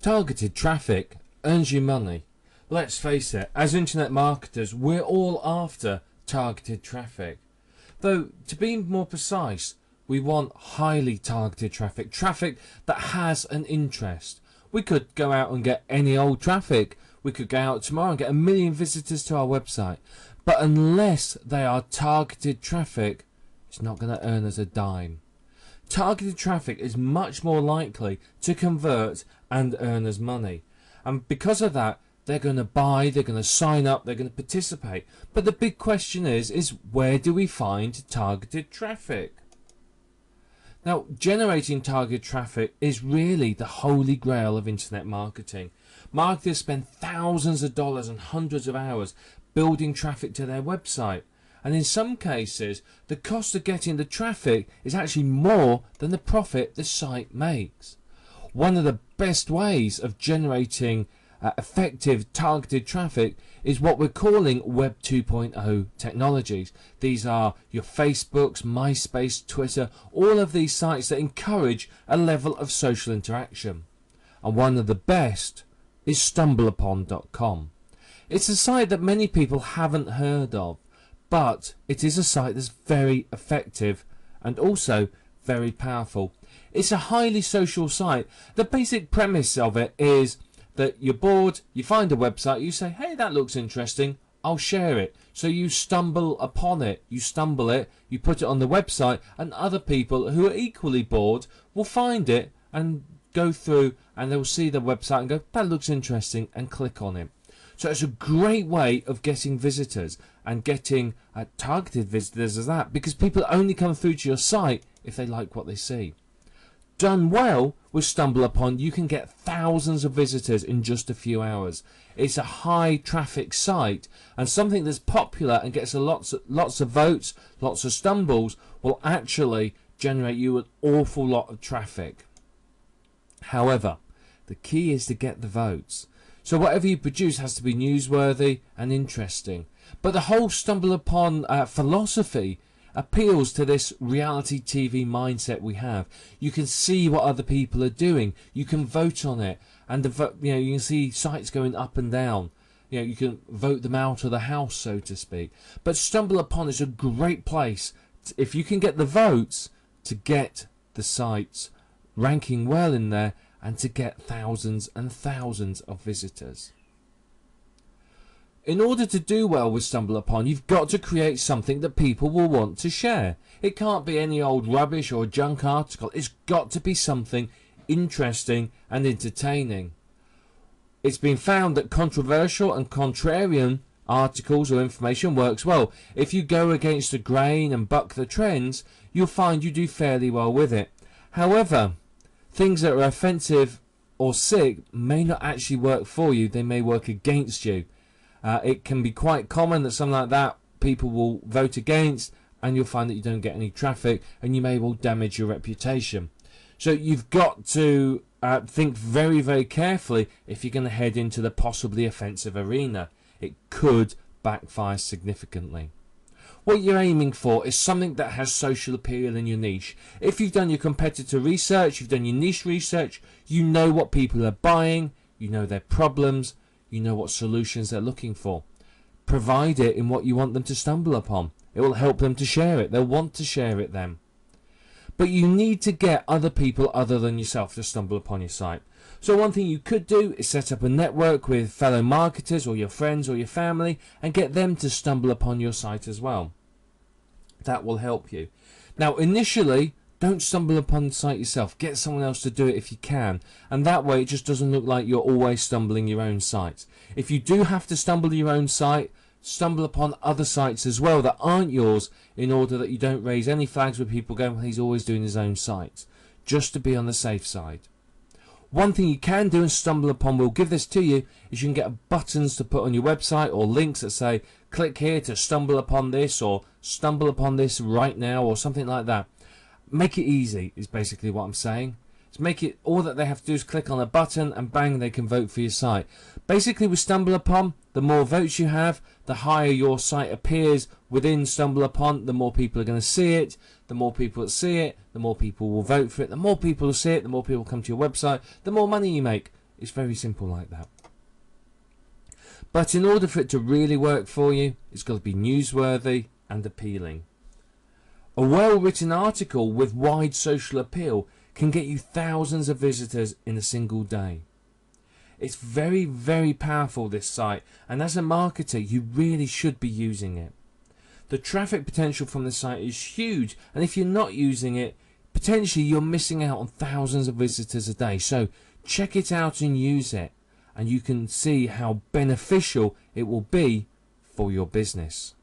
Targeted traffic earns you money. Let's face it, as internet marketers, we're all after targeted traffic. Though, to be more precise, we want highly targeted traffic, traffic that has an interest. We could go out and get any old traffic. We could go out tomorrow and get 1 million visitors to our website. But unless they are targeted traffic, it's not going to earn us a dime. Targeted traffic is much more likely to convert and earn us money. And because of that, they're going to buy, they're going to sign up, they're going to participate. But the big question is where do we find targeted traffic? Now, generating targeted traffic is really the holy grail of internet marketing. Marketers spend thousands of dollars and hundreds of hours building traffic to their website. And in some cases, the cost of getting the traffic is actually more than the profit the site makes. One of the best ways of generating effective targeted traffic is what we're calling Web 2.0 technologies. These are your Facebooks, MySpace, Twitter, all of these sites that encourage a level of social interaction. And one of the best is Stumbleupon.com. It's a site that many people haven't heard of, but it is a site that's very effective and also very powerful. It's a highly social site. The basic premise of it is that you're bored, you find a website, you say, hey, that looks interesting, I'll share it. So you stumble upon it, you put it on the website, and other people who are equally bored will find it and go through and they'll see the website and go, that looks interesting, and click on it. So it's a great way of getting visitors and getting targeted visitors as that, because people only come through to your site if they like what they see. Done well with Stumbleupon, you can get thousands of visitors in just a few hours. It's a high traffic site, and something that's popular and gets lots of votes, lots of stumbles, will actually generate you an awful lot of traffic. However, the key is to get the votes. So whatever you produce has to be newsworthy and interesting. But the whole Stumbleupon philosophy appeals to this reality TV mindset we have. You can see what other people are doing. You can vote on it, and you can see sites going up and down. You can vote them out of the house, so to speak. But Stumbleupon is a great place if you can get the votes to get the sites ranking well in there and to get thousands and thousands of visitors. In order to do well with Stumbleupon, you've got to create something that people will want to share. It can't be any old rubbish or junk article. It's got to be something interesting and entertaining. It's been found that controversial and contrarian articles or information works well. If you go against the grain and buck the trends, you'll find you do fairly well with it. However, things that are offensive or sick may not actually work for you. They may work against you. It can be quite common that something like that people will vote against, and you'll find that you don't get any traffic, and you may well damage your reputation. So you've got to think very, very carefully if you're going to head into the possibly offensive arena. It could backfire significantly. What you're aiming for is something that has social appeal in your niche. If you've done your competitor research, you've done your niche research, you know what people are buying, you know their problems, you know what solutions they're looking for. Provide it in what you want them to stumble upon. It will help them to share it. They'll want to share it then. But you need to get other people other than yourself to stumble upon your site. So one thing you could do is set up a network with fellow marketers or your friends or your family and get them to stumble upon your site as well. That will help you. Now initially, don't stumble upon the site yourself. Get someone else to do it if you can. And that way it just doesn't look like you're always stumbling your own site. If you do have to stumble your own site, stumble upon other sites as well that aren't yours, in order that you don't raise any flags with people going, well, he's always doing his own site. Just to be on the safe side. One thing you can do, and Stumbleupon will give this to you, is you can get buttons to put on your website or links that say, click here to stumble upon this, or stumble upon this right now, or something like that. Make it easy is basically what I'm saying. To make it, all that they have to do is click on a button and bang, they can vote for your site. Basically with Stumbleupon, the more votes you have, the higher your site appears within Stumbleupon, the more people are going to see it. The more people that see it, the more people will vote for it. The more people who see it, the more people come to your website, the more money you make. It's very simple like that. But in order for it to really work for you, it's got to be newsworthy and appealing. A well-written article with wide social appeal can get you thousands of visitors in a single day. It's very, very powerful, this site, and as a marketer you really should be using it. The traffic potential from the site is huge, and if you're not using it, potentially you're missing out on thousands of visitors a day. So check it out and use it, and you can see how beneficial it will be for your business.